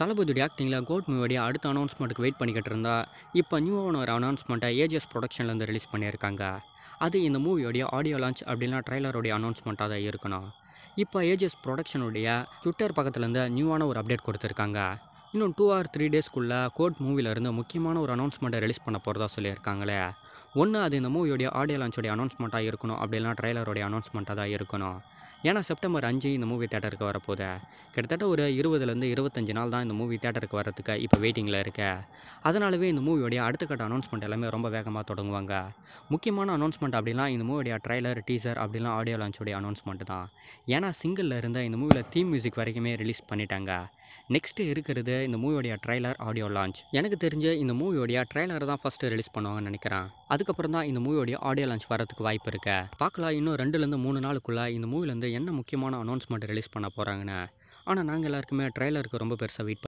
தளபதியுடைய ஆக்டிங்கில் code மூவியோடைய அடுத்த அனௌன்ஸ்மெண்ட்டுக்கு wait பண்ணிக்கிட்டு இருந்தா இப்போ நியூவான ஒரு அனௌன்ஸ்மெண்ட்டை ஏஜிஎஸ் ப்ரொடக்ஷன்லேருந்து ரிலீஸ் பண்ணியிருக்காங்க. அது இந்த மூவியோடைய ஆடியோ லான்ச் அப்படின்னா ட்ரைலருடைய அனௌன்ஸ்மெண்ட்டாக தான் இருக்கணும். இப்போ ஏஜிஎஸ் ப்ரொடக்ஷனுடைய ட்விட்டர் பக்கத்துலேருந்து நியூவான ஒரு அப்டேட் கொடுத்துருக்காங்க. இன்னும் 2 or 3 டேஸ்க்குள்ளே கோட் மூவிலேருந்து முக்கியமான ஒரு அனௌன்ஸ்மெண்ட்டை ரிலீஸ் பண்ண போகிறதா சொல்லியிருக்காங்களே. ஒன்று அது இந்த மூவியோடைய ஆடியோ லான்ச்சோடைய அனௌன்ஸ்மெண்ட்டாக இருக்கணும், அப்படின்னா ட்ரைலருடைய அனௌன்ஸ்மெண்ட்டாக தான் இருக்கணும். ஏன்னா செப்டம்பர் 5 இந்த மூவி தேட்டருக்கு வரப்போகுது. கிட்டத்தட்ட ஒரு 20லேருந்து 25 நாள் தான் இந்த மூவி தேட்டருக்கு வரதுக்கு இப்போ வெயிட்டிங்கில் இருக்க. அதனாலவே இந்த மூவியோடைய அடுத்த கட்ட அனௌன்ஸ்மெண்ட் எல்லாமே ரொம்ப வேகமாக தொடங்குவாங்க. முக்கியமான அனௌன்ஸ்மெண்ட் அப்படின்னா இந்த மூவியோடைய ட்ரைலர், டீசர் அப்படின்னா ஆடியோ லான்ச்சோடைய அனௌன்ஸ்மெண்ட் தான். ஏன்னா சிங்கிளில் இருந்த இந்த மூவியில் தீம் மியூசிக் வரைக்குமே ரிலீஸ் பண்ணிட்டாங்க. நெக்ஸ்ட்டு இருக்கிறது இந்த மூவியோடைய ட்ரைலர், ஆடியோ லான்ச். எனக்கு தெரிஞ்சு இந்த மூவியோடைய ட்ரைலரை தான் ஃபஸ்ட்டு ரிலீஸ் பண்ணுவாங்கன்னு நினைக்கிறேன். அதுக்கப்புறம் தான் இந்த மூவியோடைய ஆடியோ லான்ச் வரதுக்கு வாய்ப்பு இருக்கு. பார்க்கலாம் இன்னும் 2லேருந்து 3 நாளுக்குள்ளே இந்த மூவிலேருந்து என்ன முக்கியமான அனௌன்ஸ்மெண்ட் ரிலீஸ் பண்ண போகிறாங்கன்னு. ஆனால் நாங்கள் எல்லாருக்குமே ட்ரைலருக்கு ரொம்ப பெருசாக வெயிட்